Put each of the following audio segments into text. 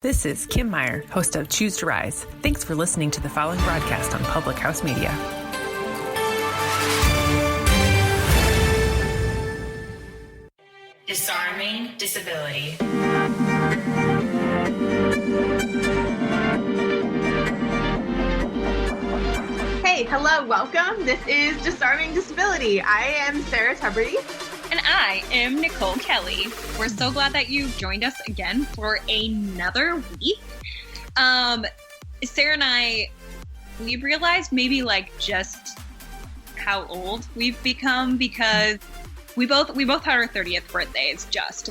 This is Kim Meyer, host of Choose to Rise. Thanks for listening to the following broadcast on Public House Media. Disarming disability. Hey, hello, welcome. This is Disarming Disability. I am Sarah Tuberty. And I am Nicole Kelly. We're so glad that you joined us again for another week. Sarah and I, we realized maybe just how old we've become because we both had our 30th birthdays just.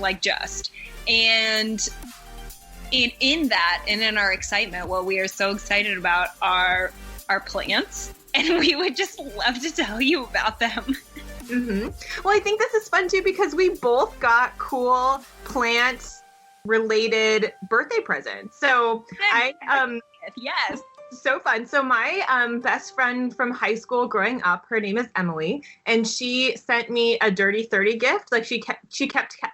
And in that and in our excitement, what we are so excited about are our plants. And we would just love to tell you about them. Mm-hmm. Well, I think this is fun too because we both got cool plant-related birthday presents. So yes, so fun. So my best friend from high school growing up, her name is Emily, and she sent me a Dirty 30 gift. She kept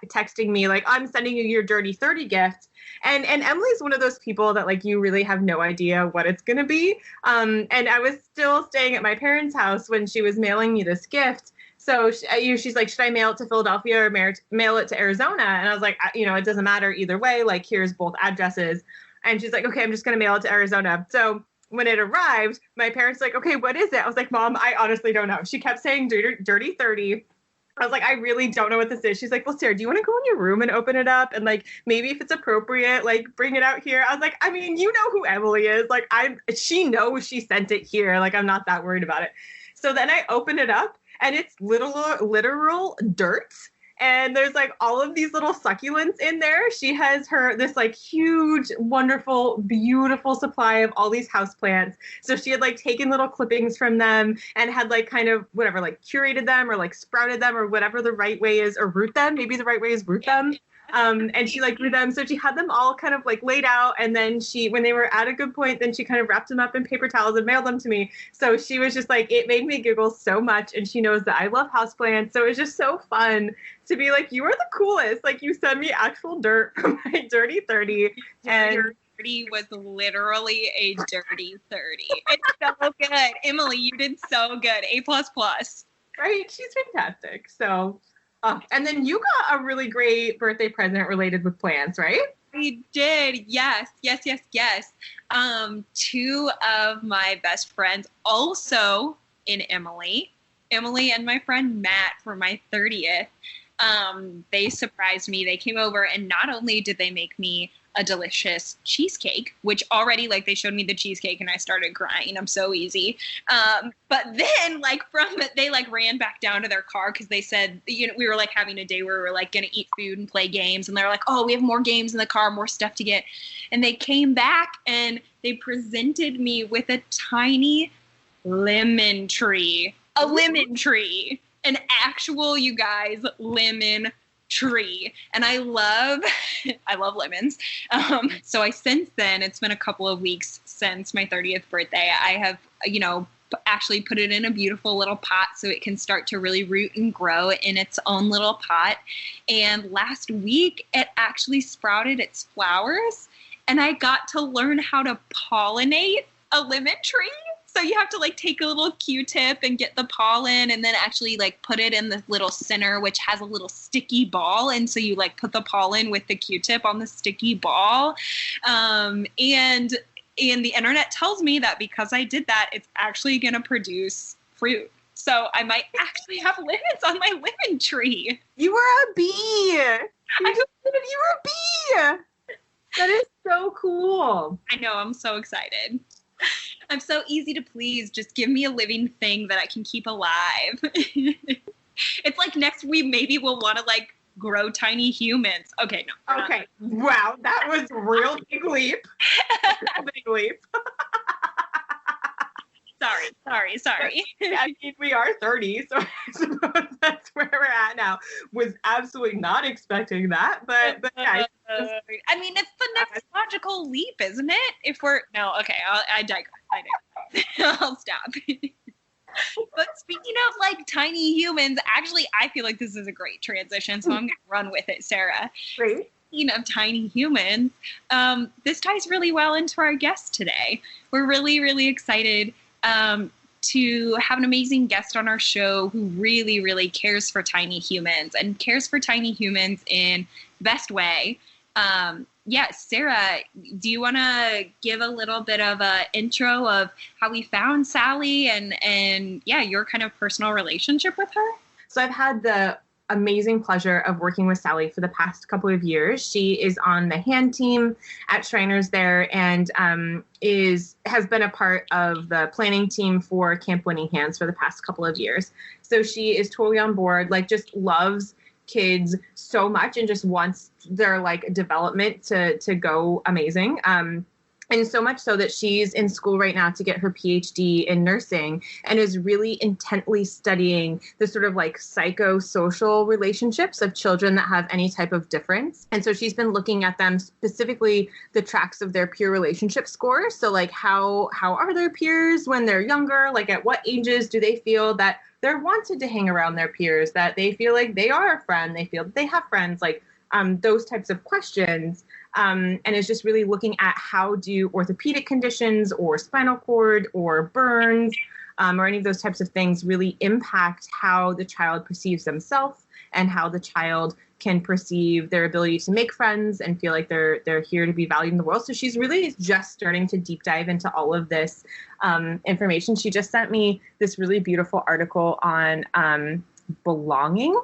texting me I'm sending you your Dirty 30 gift. And Emily's one of those people that you really have no idea what it's going to be. And I was still staying at my parents' house when she was mailing me this gift. So she's like, should I mail it to Philadelphia or mail it to Arizona? And I was like, it doesn't matter either way. Here's both addresses. And she's like, okay, I'm just going to mail it to Arizona. So when it arrived, my parents were like, okay, what is it? I was like, Mom, I honestly don't know. She kept saying Dirty 30. I was like, I really don't know what this is. She's like, well, Sarah, do you want to go in your room and open it up? And maybe if it's appropriate, bring it out here. I was like, you know who Emily is. She knows she sent it here. I'm not that worried about it. So then I open it up and it's literal dirt. And there's all of these little succulents in there. She has this huge, wonderful, beautiful supply of all these houseplants. So she had taken little clippings from them and had curated them or sprouted them or whatever the right way is, or root them. Maybe the right way is root them. And she grew them. So she had them all kind of laid out. And then when they were at a good point, then she kind of wrapped them up in paper towels and mailed them to me. So she was just it made me giggle so much. And she knows that I love houseplants. So it was just so fun to be you are the coolest. You send me actual dirt from my Dirty 30. And 30 was literally a Dirty 30. It's so good. Emily, you did so good. A++. Right? She's fantastic. So... and then you got a really great birthday present related with plants, right? I did. Yes. Two of my best friends also in Emily and my friend Matt for my 30th. They surprised me. They came over and not only did they make me a delicious cheesecake, which already they showed me the cheesecake and I started crying. I'm so easy. But then from it, they ran back down to their car because they said, we were having a day where we were going to eat food and play games. And they're like, oh, we have more games in the car, more stuff to get. And they came back and they presented me with a tiny lemon tree, an actual, you guys, lemon tree. And I love lemons. So since then, it's been a couple of weeks since my 30th birthday. I have, actually put it in a beautiful little pot so it can start to really root and grow in its own little pot. And last week, it actually sprouted its flowers and I got to learn how to pollinate a lemon tree. So you have to take a little Q-tip and get the pollen and then actually put it in the little center, which has a little sticky ball. And so you put the pollen with the Q-tip on the sticky ball. And the internet tells me that because I did that, it's actually going to produce fruit. So I might actually have lemons on my lemon tree. You were a bee. You were a bee. That is so cool. I know. I'm so excited. I'm so easy to please. Just give me a living thing that I can keep alive. It's next week, maybe we'll want to grow tiny humans. Okay, no. Okay. Wow, that was a real big leap. Big leap. Sorry. I mean, we are 30, so I suppose that's where we're at now. Was absolutely not expecting that, but yeah. I mean, it's the next logical leap, isn't it? I digress. I'll stop. But speaking of tiny humans, actually, I feel like this is a great transition, so I'm going to run with it, Sarah. Great. speaking of tiny humans, this ties really well into our guest today. We're really, really excited to have an amazing guest on our show who really, really cares for tiny humans and cares for tiny humans in the best way. Sarah, do you want to give a little bit of an intro of how we found Sally and your kind of personal relationship with her? So I've had the amazing pleasure of working with Sally for the past couple of years. She is on the hand team at Shriners there and has been a part of the planning team for Camp Winning Hands for the past couple of years. So she is totally on board, like just loves kids so much and just wants their like development to go amazing. And so much so that she's in school right now to get her PhD in nursing and is really intently studying the sort of like psychosocial relationships of children that have any type of difference. And so she's been looking at them, specifically the tracks of their peer relationship scores. So like how are their peers when they're younger? Like at what ages do they feel that they're wanted to hang around their peers, that they feel like they are a friend, they feel that they have friends, like those types of questions. And it's just really looking at how do orthopedic conditions or spinal cord or burns or any of those types of things really impact how the child perceives themselves and how the child can perceive their ability to make friends and feel like they're here to be valued in the world. So she's really just starting to deep dive into all of this information. She just sent me this really beautiful article on belonging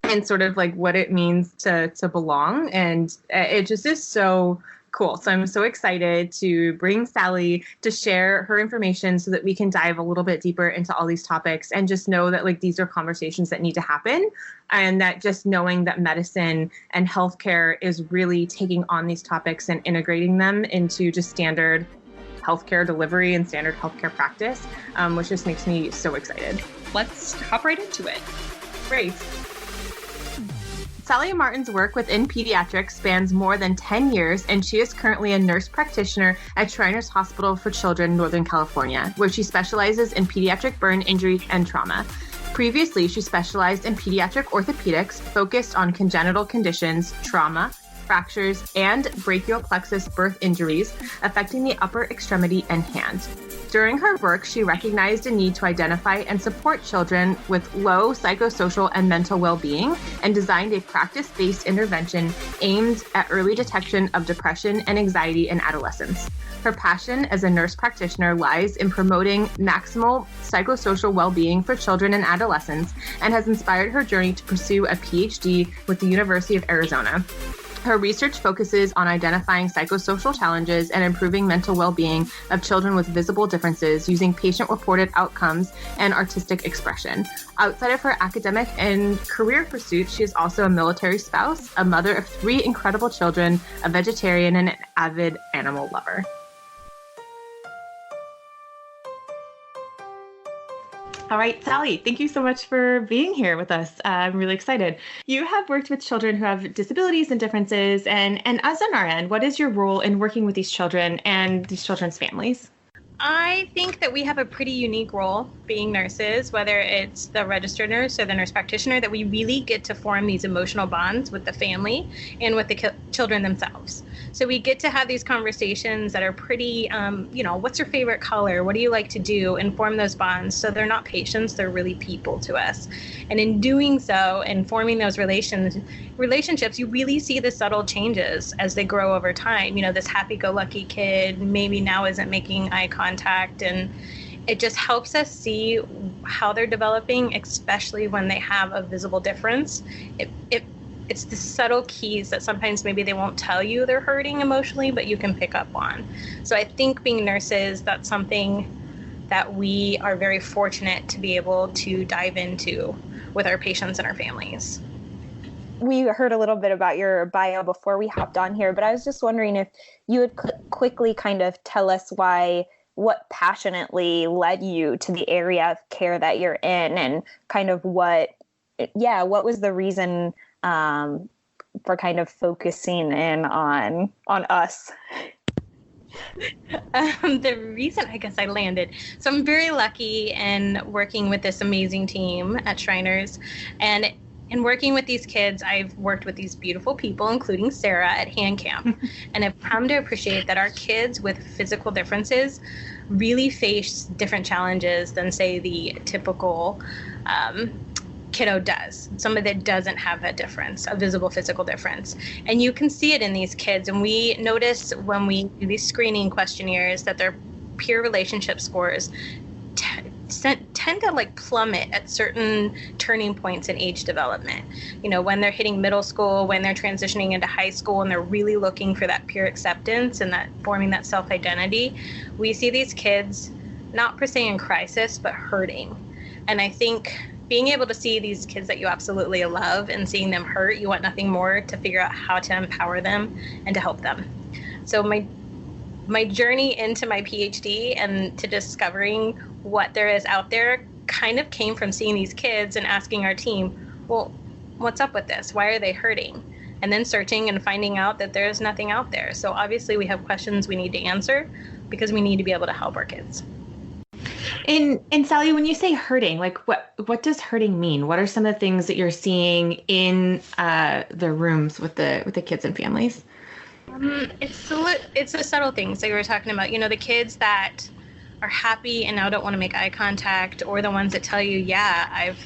and sort of like what it means to belong. And it just is so cool. So I'm so excited to bring Sally to share her information so that we can dive a little bit deeper into all these topics and just know that like these are conversations that need to happen and that just knowing that medicine and healthcare is really taking on these topics and integrating them into just standard healthcare delivery and standard healthcare practice, which just makes me so excited. Let's hop right into it. Great. Sally Martens' work within pediatrics spans more than 10 years, and she is currently a nurse practitioner at Shriners Hospital for Children, Northern California, where she specializes in pediatric burn injury and trauma. Previously, she specialized in pediatric orthopedics, focused on congenital conditions, trauma, fractures, and brachial plexus birth injuries affecting the upper extremity and hand. During her work, she recognized a need to identify and support children with low psychosocial and mental well-being and designed a practice-based intervention aimed at early detection of depression and anxiety in adolescents. Her passion as a nurse practitioner lies in promoting maximal psychosocial well-being for children and adolescents and has inspired her journey to pursue a PhD with the University of Arizona. Her research focuses on identifying psychosocial challenges and improving mental well-being of children with visible differences using patient-reported outcomes and artistic expression. Outside of her academic and career pursuits, she is also a military spouse, a mother of 3 incredible children, a vegetarian, and an avid animal lover. All right, Sally, thank you so much for being here with us. I'm really excited. You have worked with children who have disabilities and differences, and as an RN, what is your role in working with these children and these children's families? I think that we have a pretty unique role being nurses, whether it's the registered nurse or the nurse practitioner, that we really get to form these emotional bonds with the family and with the children themselves. So we get to have these conversations that are pretty, what's your favorite color? What do you like to do? And form those bonds. So they're not patients, they're really people to us. And in doing so and forming those relationships, you really see the subtle changes as they grow over time. You know, this happy-go-lucky kid maybe now isn't making eye contact, and it just helps us see how they're developing, especially when they have a visible difference. It's the subtle keys that sometimes maybe they won't tell you they're hurting emotionally, but you can pick up on. So I think being nurses, that's something that we are very fortunate to be able to dive into with our patients and our families. We heard a little bit about your bio before we hopped on here, but I was just wondering if you would quickly kind of tell us what passionately led you to the area of care that you're in, and kind of what was the reason for kind of focusing in on us? The reason I guess I landed. So I'm very lucky in working with this amazing team at Shriners. And In working with these kids, I've worked with these beautiful people, including Sarah at Hand Camp, and I've come to appreciate that our kids with physical differences really face different challenges than, say, the typical kiddo does. Somebody that doesn't have a difference, a visible physical difference. And you can see it in these kids. And we notice when we do these screening questionnaires that their peer relationship scores tend to like plummet at certain turning points in age development. You know, when they're hitting middle school, when they're transitioning into high school, and they're really looking for that peer acceptance and that forming that self-identity, we see these kids not per se in crisis, but hurting. And I think being able to see these kids that you absolutely love and seeing them hurt, you want nothing more to figure out how to empower them and to help them. So my journey into my PhD and to discovering what there is out there kind of came from seeing these kids and asking our team, well, what's up with this? Why are they hurting? And then searching and finding out that there's nothing out there. So obviously we have questions we need to answer because we need to be able to help our kids. And Sally, when you say hurting, like what does hurting mean? What are some of the things that you're seeing in the rooms with the kids and families? It's the subtle things that we were talking about. You know, the kids that are happy and now don't want to make eye contact, or the ones that tell you, yeah, I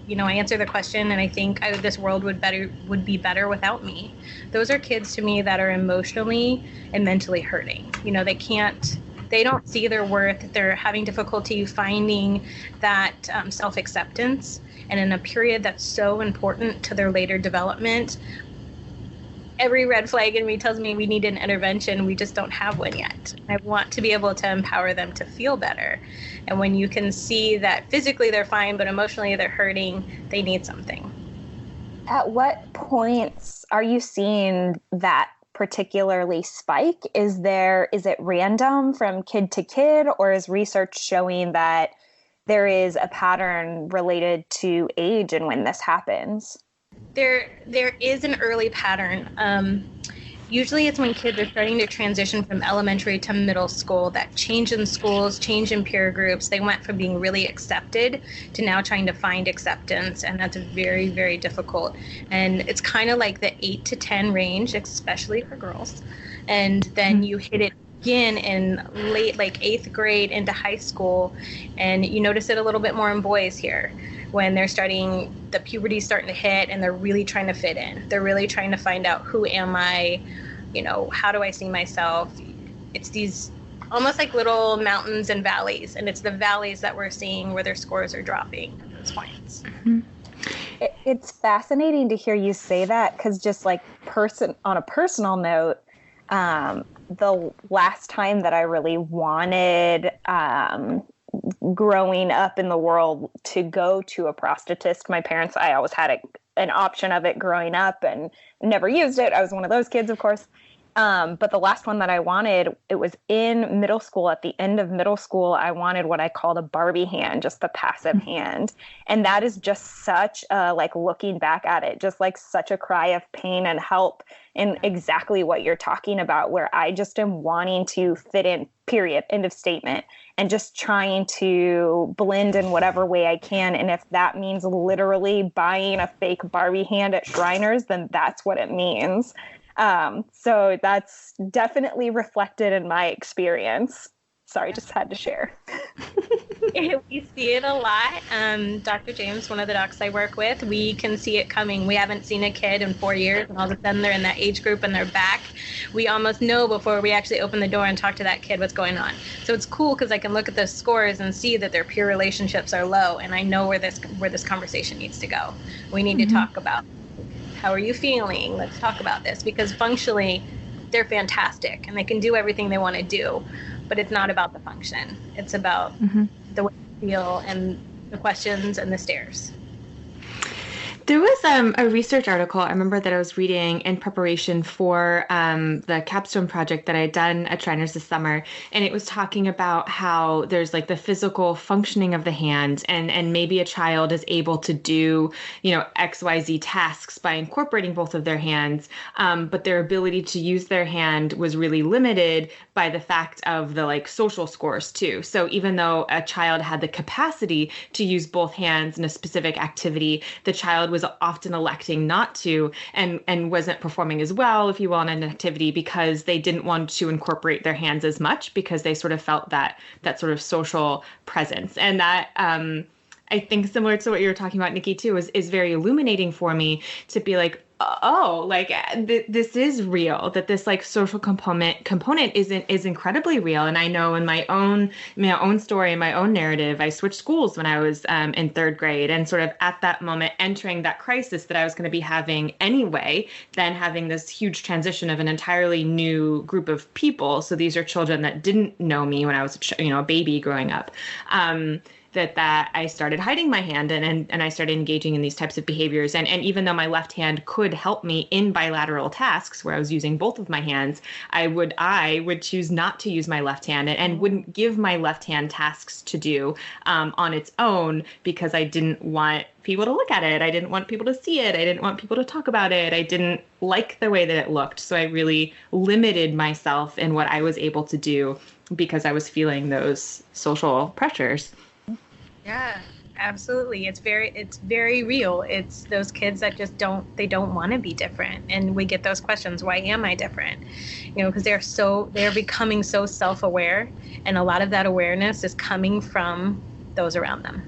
answer the question and I think this world would be better without me. Those are kids to me that are emotionally and mentally hurting. You know, they don't see their worth. They're having difficulty finding that self-acceptance. And in a period that's so important to their later development, every red flag in me tells me we need an intervention. We just don't have one yet. I want to be able to empower them to feel better. And when you can see that physically they're fine, but emotionally they're hurting, they need something. At what points are you seeing that particularly spike? Is it random from kid to kid, or is research showing that there is a pattern related to age and when this happens? There is an early pattern. Usually it's when kids are starting to transition from elementary to middle school, that change in schools, change in peer groups. They went from being really accepted to now trying to find acceptance, and that's very, very difficult. And it's kind of like the 8 to 10 range, especially for girls. And then you hit it again in late, like 8th grade into high school, and you notice it a little bit more in boys here, when the puberty's starting to hit and they're really trying to fit in. They're really trying to find out, who am I? You know, how do I see myself? It's these almost like little mountains and valleys, and it's the valleys that we're seeing where their scores are dropping at those points. Mm-hmm. It's fascinating to hear you say that, because just like on a personal note, the last time that I really wanted growing up in the world to go to a prosthetist, I always had an option of it growing up and never used it. I was one of those kids, of course. But the last one that I wanted, it was in middle school. At the end of middle school, I wanted what I called a Barbie hand, just the passive hand. And that is just such like looking back at it, just like such a cry of pain and help in exactly what you're talking about, where I just am wanting to fit in, period, end of statement, and just trying to blend in whatever way I can. And if that means literally buying a fake Barbie hand at Shriners, then that's what it means. So that's definitely reflected in my experience. Sorry, just had to share. We see it a lot. Dr. James, one of the docs I work with, we can see it coming. We haven't seen a kid in 4 years, and all of a sudden they're in that age group and they're back. We almost know before we actually open the door and talk to that kid what's going on. So it's cool because I can look at those scores and see that their peer relationships are low, and I know where this conversation needs to go. We need to talk about, how are you feeling? Let's talk about this, because functionally they're fantastic and they can do everything they want to do, but it's not about the function. It's about the way you feel and the questions and the stares. There was a research article I remember that I was reading in preparation for the capstone project that I had done at Shriners this summer. And it was talking about how there's like the physical functioning of the hand, and maybe a child is able to do, XYZ tasks by incorporating both of their hands. But their ability to use their hand was really limited by the fact of the like social scores too. So even though a child had the capacity to use both hands in a specific activity, the child was was often electing not to, and wasn't performing as well, if you will, on an activity because they didn't want to incorporate their hands as much because they sort of felt that sort of social presence. And that, I think similar to what you were talking about, Nikki, too, is very illuminating for me to be like, oh, like this is real, that this like social component is incredibly real. And I know in my own story, in my own narrative, I switched schools when I was in third grade, and sort of at that moment entering that crisis that I was going to be having anyway, then having this huge transition of an entirely new group of people. So these are children that didn't know me when I was a baby growing up. That I started hiding my hand and I started engaging in these types of behaviors. And even though my left hand could help me in bilateral tasks where I was using both of my hands, I would choose not to use my left hand and wouldn't give my left hand tasks to do on its own because I didn't want people to look at it. I didn't want people to see it. I didn't want people to talk about it. I didn't like the way that it looked. So I really limited myself in what I was able to do because I was feeling those social pressures. Yeah, absolutely. It's very real. It's those kids that just don't want to be different. And we get those questions, why am I different? Because they're becoming so self-aware. And a lot of that awareness is coming from those around them.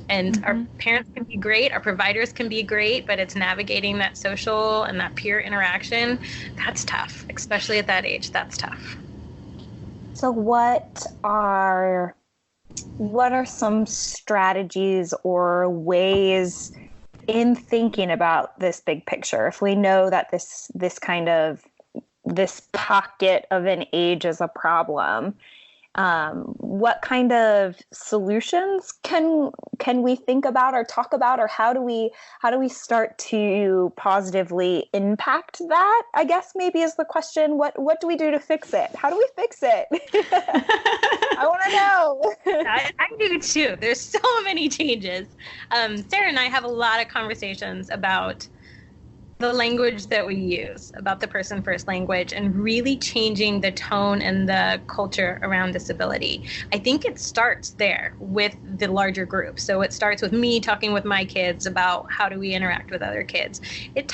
And our parents can be great, our providers can be great, but it's navigating that social and that peer interaction. That's tough, especially at that age. That's tough. So what are some strategies or ways in thinking about this big picture? If we know that this pocket of an age is a problem, what kind of solutions can we think about or talk about, or how do we start to positively impact that? I guess maybe is the question. What do we do to fix it? How do we fix it? I want to know. I do too. There's so many changes. Sarah and I have a lot of conversations about the language that we use, about the person first language, and really changing the tone and the culture around disability. I think it starts there with the larger group. So it starts with me talking with my kids about how do we interact with other kids. It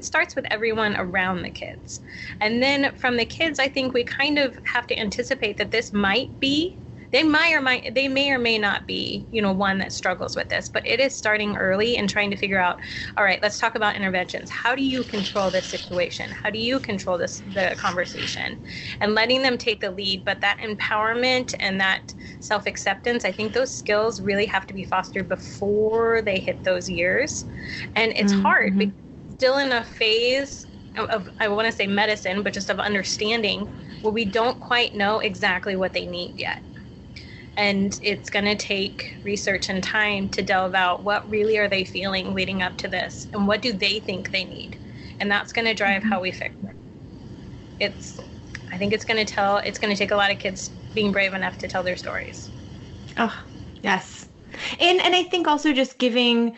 starts with everyone around the kids. And then from the kids, I think we kind of have to anticipate that this might be, they may or may not be, one that struggles with this, but it is starting early and trying to figure out, all right, let's talk about interventions. How do you control this situation? How do you control the conversation? And letting them take the lead. But that empowerment and that self-acceptance, I think those skills really have to be fostered before they hit those years. And it's hard because still in a phase of, I want to say medicine, but just of understanding where we don't quite know exactly what they need yet. And it's going to take research and time to delve out what really are they feeling leading up to this, and what do they think they need, and that's going to drive how we fix it. I think it's going to take a lot of kids being brave enough to tell their stories. Oh, yes, and I think also just giving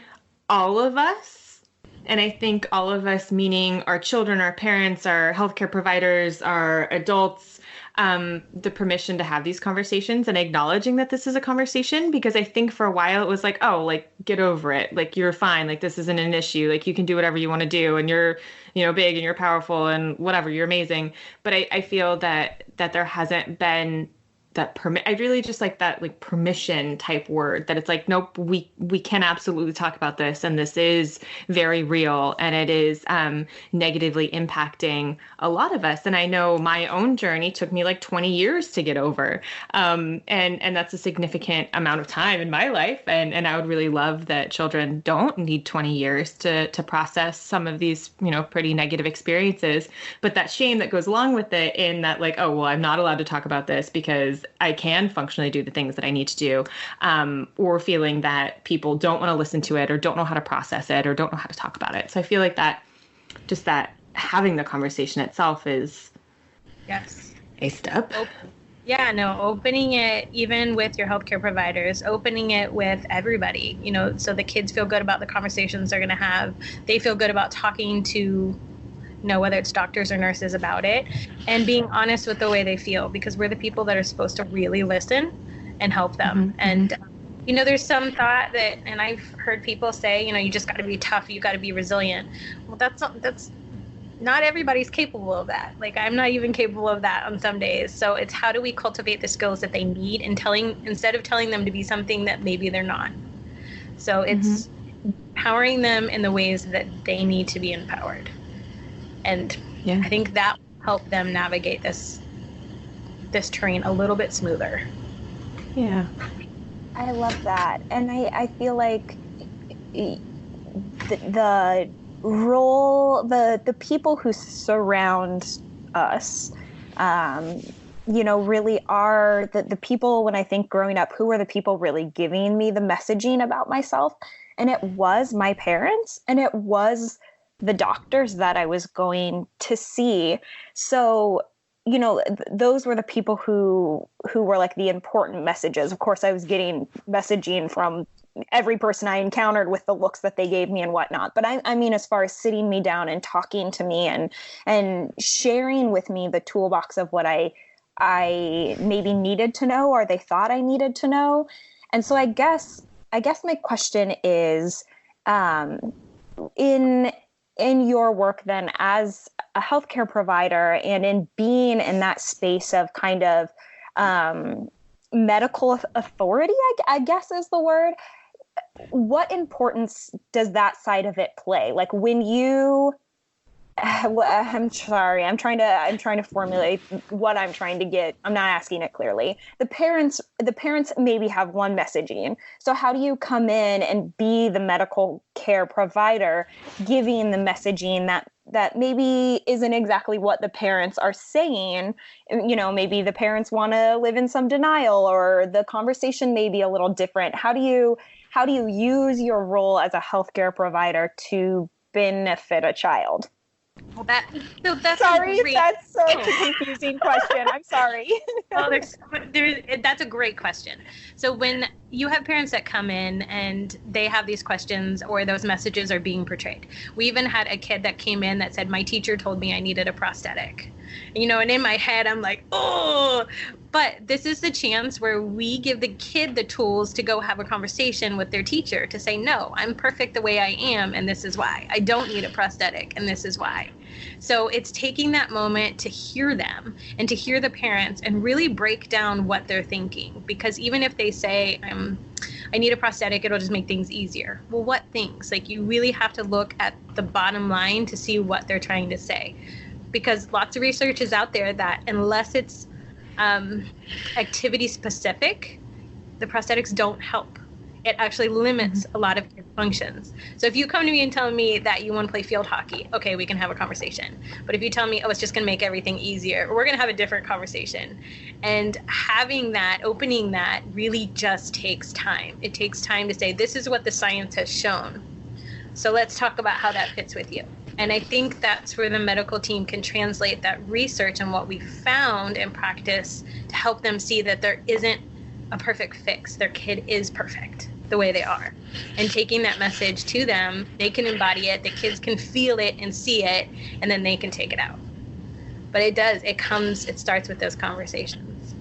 all of us, and I think all of us meaning our children, our parents, our healthcare providers, our adults, the permission to have these conversations and acknowledging that this is a conversation, because I think for a while it was like, oh, like, get over it. Like, you're fine. Like, this isn't an issue. Like, you can do whatever you want to do, and you're, big and you're powerful and whatever, you're amazing. But I feel that there hasn't been that I really just like that, like, permission type word, that it's like, nope, we can absolutely talk about this, and this is very real, and it is negatively impacting a lot of us. And I know my own journey took me like 20 years to get over, and that's a significant amount of time in my life, and I would really love that children don't need 20 years to process some of these pretty negative experiences, but that shame that goes along with it, in that, like, oh, well, I'm not allowed to talk about this because I can functionally do the things that I need to do, or feeling that people don't want to listen to it, or don't know how to process it, or don't know how to talk about it. So I feel like that having the conversation itself is a step. Opening it even with your healthcare providers, opening it with everybody, so the kids feel good about the conversations they're going to have. They feel good about talking to whether it's doctors or nurses about it, and being honest with the way they feel, because we're the people that are supposed to really listen and help them. And There's some thought that, and I've heard people say, you just got to be tough, you got to be resilient. Well, that's not everybody's capable of that. Like, I'm not even capable of that on some days. So it's how do we cultivate the skills that they need, and instead of telling them to be something that maybe they're not. So it's empowering them in the ways that they need to be empowered. And I think that will help them navigate this terrain a little bit smoother. Yeah. I love that. And I feel like the role, the people who surround us, really are the people, when I think growing up, who were the people really giving me the messaging about myself. And it was my parents, and it was the doctors that I was going to see. So, those were the people who were like the important messages. Of course, I was getting messaging from every person I encountered with the looks that they gave me and whatnot. But I mean, as far as sitting me down and talking to me and sharing with me the toolbox of what I maybe needed to know, or they thought I needed to know. And so I guess my question is, in your work then as a healthcare provider, and in being in that space of kind of medical authority, I guess is the word, what importance does that side of it play? Like, when you, I'm sorry, I'm trying to formulate what I'm trying to get. I'm not asking it clearly. The parents maybe have one messaging. So how do you come in and be the medical care provider, giving the messaging that maybe isn't exactly what the parents are saying? Maybe the parents want to live in some denial, or the conversation may be a little different. How do you use your role as a healthcare provider to benefit a child? Well, that's sorry, that's such a confusing question. I'm sorry. Well, that's a great question. So when you have parents that come in and they have these questions, or those messages are being portrayed. We even had a kid that came in that said, my teacher told me I needed a prosthetic. And in my head, I'm like, oh, but this is the chance where we give the kid the tools to go have a conversation with their teacher to say, no, I'm perfect the way I am, and this is why. I don't need a prosthetic, and this is why. So it's taking that moment to hear them and to hear the parents and really break down what they're thinking. Because even if they say, I need a prosthetic, it'll just make things easier. Well, what things? Like, you really have to look at the bottom line to see what they're trying to say. Because lots of research is out there that unless it's activity specific, the prosthetics don't help. It actually limits a lot of functions. So if you come to me and tell me that you want to play field hockey, okay, we can have a conversation. But if you tell me, oh, it's just going to make everything easier, we're going to have a different conversation. And having that, opening that, really just takes time. It takes time to say, this is what the science has shown. So let's talk about how that fits with you. And I think that's where the medical team can translate that research and what we found in practice to help them see that there isn't a perfect fix. Their kid is perfect the way they are. And taking that message to them, they can embody it, the kids can feel it and see it, and then they can take it out. But it starts with those conversations.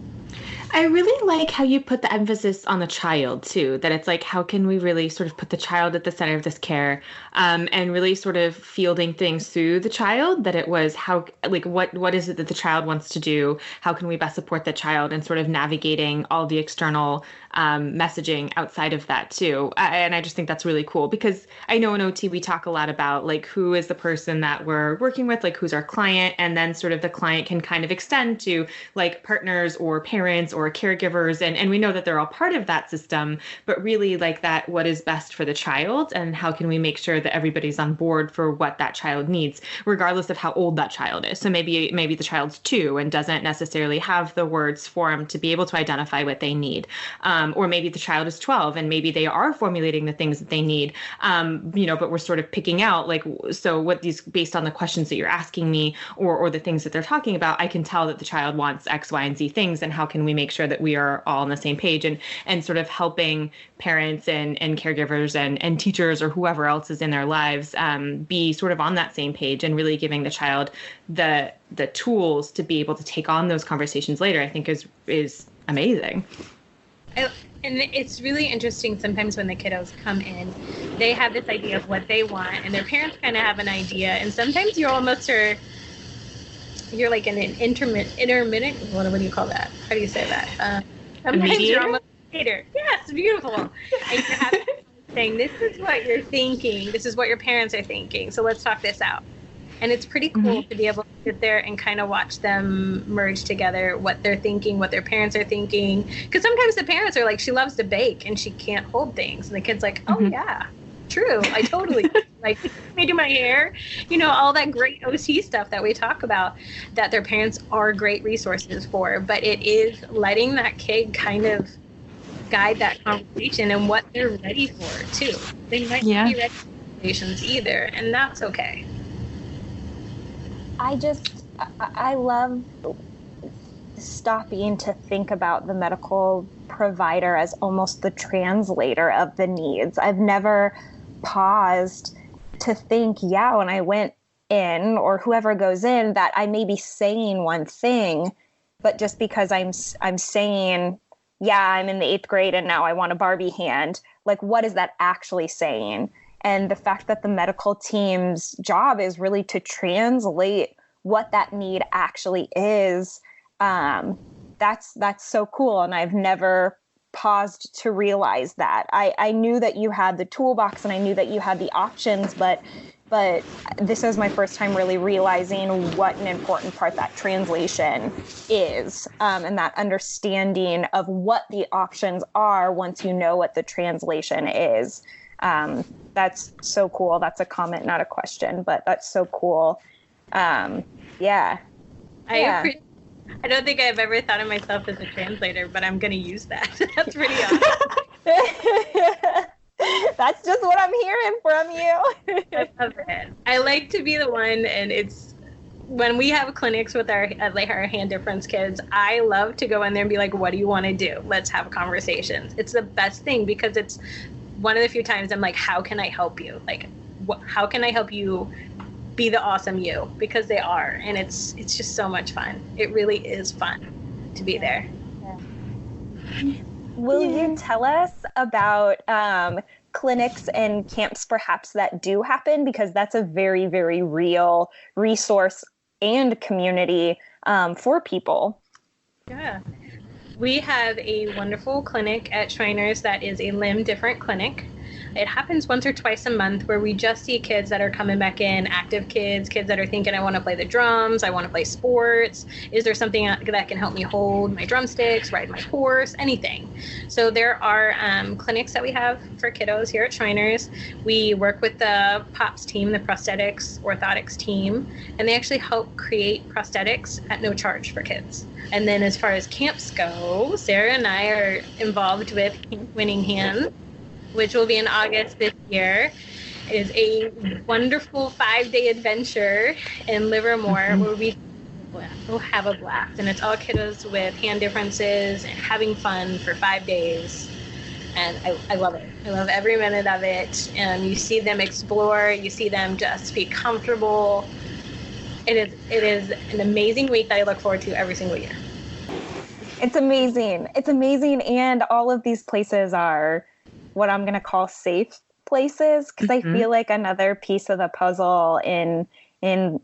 I really like how you put the emphasis on the child too, that it's like, how can we really sort of put the child at the center of this care, and really sort of fielding things through the child, that it was what is it that the child wants to do? How can we best support the child, and sort of navigating all the external messaging outside of that too. And I just think that's really cool, because I know in OT we talk a lot about like, who is the person that we're working with, like who's our client, and then sort of the client can kind of extend to like partners or parents or caregivers, and we know that they're all part of that system, but really like that, what is best for the child, and how can we make sure that everybody's on board for what that child needs, regardless of how old that child is. So maybe the child's 2 and doesn't necessarily have the words formed to be able to identify what they need. Or maybe the child is 12 and maybe they are formulating the things that they need, but we're sort of picking out like, so what these, based on the questions that you're asking me or the things that they're talking about, I can tell that the child wants X, Y, and Z things, and how can we make sure that we are all on the same page, and sort of helping parents and caregivers and teachers or whoever else is in their lives be sort of on that same page, and really giving the child the tools to be able to take on those conversations later, I think is amazing. And it's really interesting sometimes when the kiddos come in, they have this idea of what they want, and their parents kind of have an idea. And sometimes you're like in an intermittent, what do you call that? How do you say that? Sometimes you're almost a hater. Yes, beautiful. And you're having saying, this is what you're thinking. This is what your parents are thinking. So let's talk this out. And it's pretty cool to be able to sit there and kind of watch them merge together, what they're thinking, what their parents are thinking. Because sometimes the parents are like, she loves to bake and she can't hold things. And the kid's like, oh, yeah, true. I totally like me do my hair. All that great OT stuff that we talk about that their parents are great resources for. But it is letting that kid kind of guide that conversation and what they're ready for, too. They might not be ready for conversations either. And that's okay. I love stopping to think about the medical provider as almost the translator of the needs. I've never paused to think, when I went in, or whoever goes in, that I may be saying one thing, but just because I'm saying, I'm in the 8th grade and now I want a Barbie hand, like, what is that actually saying? And the fact that the medical team's job is really to translate what that need actually is, that's so cool. And I've never paused to realize that. I knew that you had the toolbox and I knew that you had the options, but this is my first time really realizing what an important part that translation is, and that understanding of what the options are once you know what the translation is. That's so cool. That's a comment, not a question, but that's so cool. I don't think I've ever thought of myself as a translator, but I'm going to use that. That's pretty awesome. That's just what I'm hearing from you. I love it. I like to be the one, and it's when we have clinics with our hand difference kids, I love to go in there and be like, what do you want to do? Let's have conversations. It's the best thing because it's one of the few times I'm like, how can I help you? Like, how can I help you be the awesome you? Because they are, and it's just so much fun. It really is fun to be there. Will you tell us about clinics and camps perhaps that do happen? Because that's a very, very real resource and community for people. Yeah. We have a wonderful clinic at Shriners that is a limb different clinic. It happens once or twice a month where we just see kids that are coming back in, active kids that are thinking, I want to play the drums, I want to play sports. Is there something that can help me hold my drumsticks, ride my horse, anything? So there are clinics that we have for kiddos here at Shriners. We work with the POPS team, the prosthetics, orthotics team, and they actually help create prosthetics at no charge for kids. And then as far as camps go, Sarah and I are involved with Winning Hands, which will be in August this year. It is a wonderful 5-day adventure in Livermore where we'll have a blast. And it's all kiddos with hand differences and having fun for 5 days. And I love it. I love every minute of it. You see them explore. You see them just be comfortable. It is an amazing week that I look forward to every single year. It's amazing. It's amazing. And all of these places are what I'm going to call safe places, because I feel like another piece of the puzzle in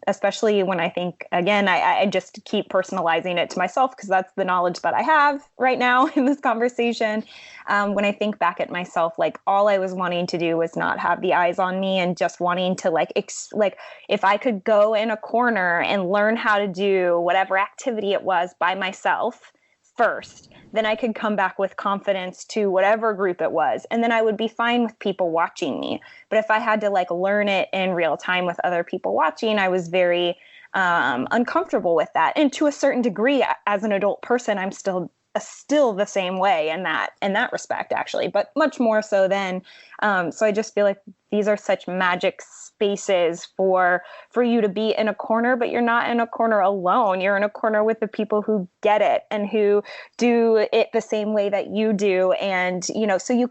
especially when I think, again, I just keep personalizing it to myself because that's the knowledge that I have right now in this conversation. When I think back at myself, like all I was wanting to do was not have the eyes on me and just wanting to like if I could go in a corner and learn how to do whatever activity it was by myself first, then I could come back with confidence to whatever group it was. And then I would be fine with people watching me. But if I had to like learn it in real time with other people watching, I was very uncomfortable with that. And to a certain degree, as an adult person, I'm still the same way in that respect, actually, but much more so then. So I just feel like these are such magic spaces for you to be in a corner, but you're not in a corner alone. You're in a corner with the people who get it and who do it the same way that you do. And, so you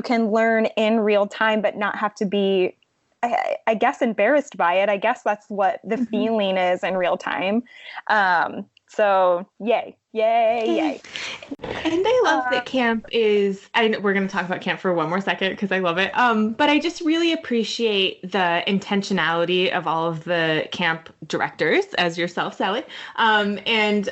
can learn in real time, but not have to be, I guess, embarrassed by it. I guess that's what the feeling is in real time. So yay. And I love that camp is, we're going to talk about camp for one more second because I love it. But I just really appreciate the intentionality of all of the camp directors, as yourself, Sally, and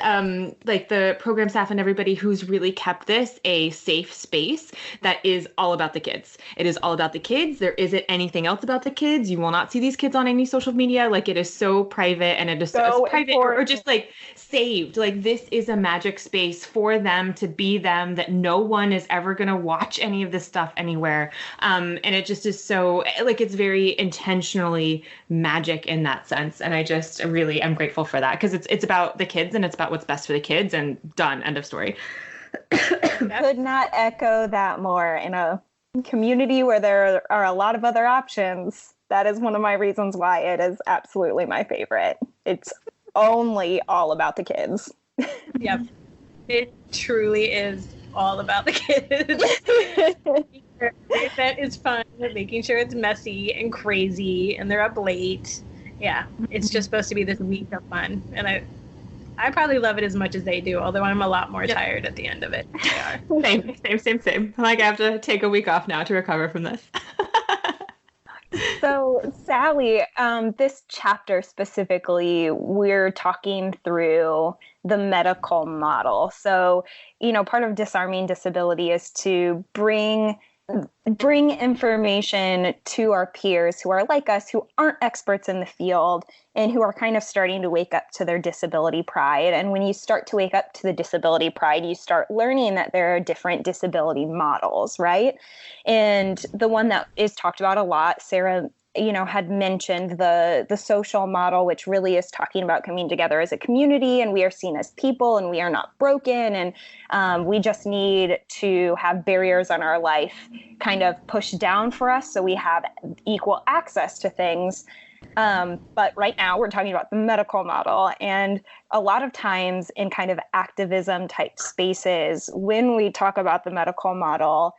like the program staff and everybody who's really kept this a safe space that is all about the kids. It is all about the kids. There isn't anything else about the kids. You will not see these kids on any social media. Like, it is so private, and it is so private or just like saved. Like, this is a magic space for them to be them, that no one is ever going to watch any of this stuff anywhere. And it just is so, like, it's very intentionally magic in that sense. And I just really am grateful for that, because it's about the kids and it's about what's best for the kids, and done, end of story. Could not echo that more. In a community where there are a lot of other options, that is one of my reasons why it is absolutely my favorite. It's only all about the kids. Yep. It truly is all about the kids. That is fun, making sure it's messy and crazy and they're up late. Yeah, it's just supposed to be this week of fun. And I probably love it as much as they do, although I'm a lot more tired at the end of it. They are. Same. Like, I have to take a week off now to recover from this. So, Sally, this chapter specifically, we're talking through the medical model. So, part of disarming disability is to bring information to our peers who are like us, who aren't experts in the field, and who are kind of starting to wake up to their disability pride. And when you start to wake up to the disability pride, you start learning that there are different disability models, right? And the one that is talked about a lot, Sarah, had mentioned the social model, which really is talking about coming together as a community, and we are seen as people, and we are not broken, and we just need to have barriers on our life kind of pushed down for us so we have equal access to things. But right now we're talking about the medical model, and a lot of times in kind of activism type spaces, when we talk about the medical model,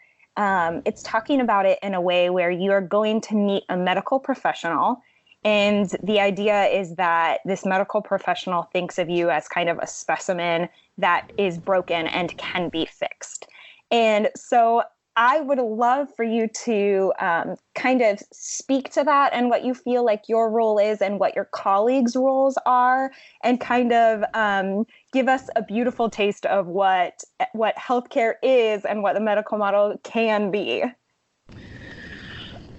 it's talking about it in a way where you are going to meet a medical professional. And the idea is that this medical professional thinks of you as kind of a specimen that is broken and can be fixed. And so I would love for you to kind of speak to that and what you feel like your role is and what your colleagues' roles are, and kind of give us a beautiful taste of what healthcare is and what the medical model can be.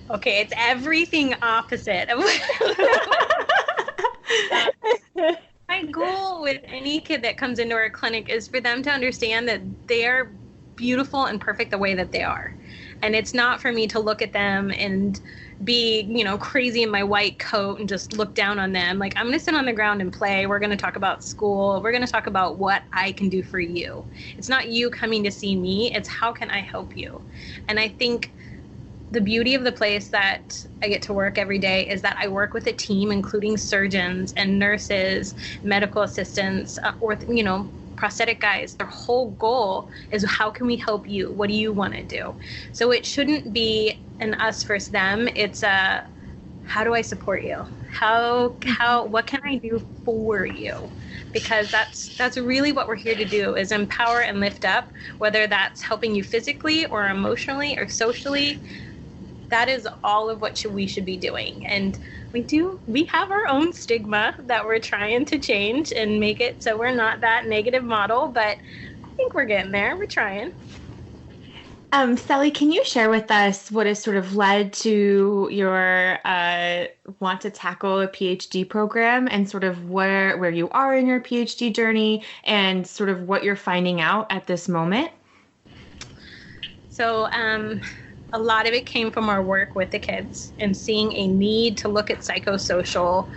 Okay, it's everything opposite. My goal with any kid that comes into our clinic is for them to understand that they are beautiful and perfect the way that they are. And it's not for me to look at them and be, crazy in my white coat and just look down on them. Like, I'm going to sit on the ground and play. We're going to talk about school. We're going to talk about what I can do for you. It's not you coming to see me. It's how can I help you? And I think the beauty of the place that I get to work every day is that I work with a team, including surgeons and nurses, medical assistants, prosthetic guys. Their whole goal is, how can we help you? What do you want to do? So it shouldn't be an us versus them. It's a, how do I support you? What can I do for you? Because that's really what we're here to do, is empower and lift up, whether that's helping you physically or emotionally or socially. That is all of what we should be doing. And we have our own stigma that we're trying to change and make it so we're not that negative model, but I think we're getting there. We're trying. Sally, can you share with us what has sort of led to your want to tackle a PhD program, and sort of where you are in your PhD journey, and sort of what you're finding out at this moment? So, a lot of it came from our work with the kids and seeing a need to look at psychosocial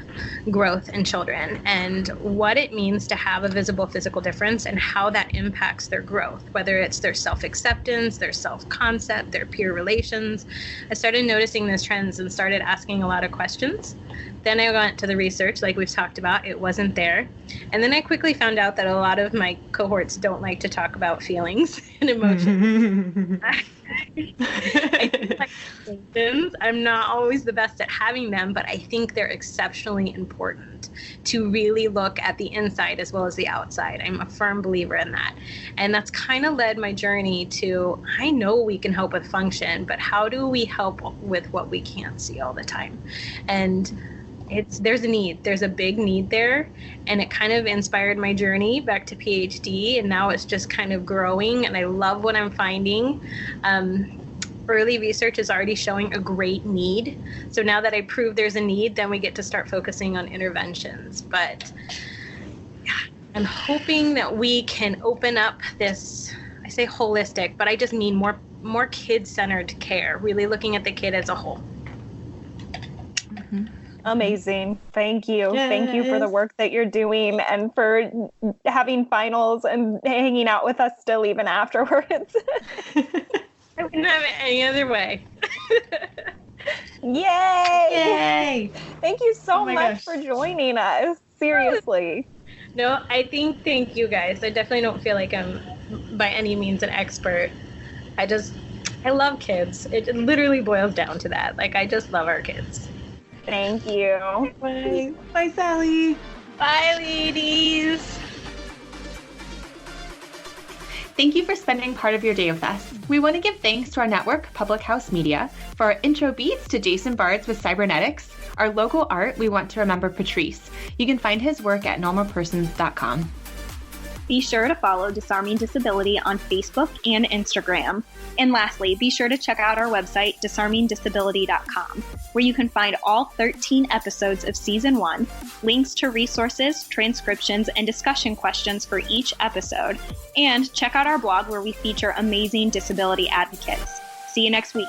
growth in children and what it means to have a visible physical difference and how that impacts their growth, whether it's their self-acceptance, their self-concept, their peer relations. I started noticing these trends and started asking a lot of questions. Then I went to the research, like we've talked about. It wasn't there. And then I quickly found out that a lot of my cohorts don't like to talk about feelings and emotions. I think like distinctions, I'm not always the best at having them, but I think they're exceptionally important to really look at the inside as well as the outside. I'm a firm believer in that. And that's kind of led my journey to, I know we can help with function, but how do we help with what we can't see all the time? And there's a need. There's a big need there. And it kind of inspired my journey back to PhD. And now it's just kind of growing. And I love what I'm finding. Early research is already showing a great need. So now that I prove there's a need, then we get to start focusing on interventions. But yeah, I'm hoping that we can open up this, I say holistic, but I just mean more kid-centered care, really looking at the kid as a whole. Amazing. Thank you. Yes. Thank you for the work that you're doing and for having finals and hanging out with us still even afterwards. I wouldn't have it any other way. Yay! Yay! Thank you so my much gosh. for joining us. Seriously. No, thank you guys. I definitely don't feel like I'm by any means an expert. I love kids. It literally boils down to that. Like, I just love our kids. Thank you. Bye. Bye, Sally. Bye, ladies. Thank you for spending part of your day with us. We want to give thanks to our network, Public House Media, for our intro beats to Jason Bards with Cybernetics. Our logo art, we want to remember Patrice. You can find his work at normalpersons.com. Be sure to follow Disarming Disability on Facebook and Instagram. And lastly, be sure to check out our website, disarmingdisability.com, where you can find all 13 episodes of Season 1, links to resources, transcriptions, and discussion questions for each episode. And check out our blog where we feature amazing disability advocates. See you next week.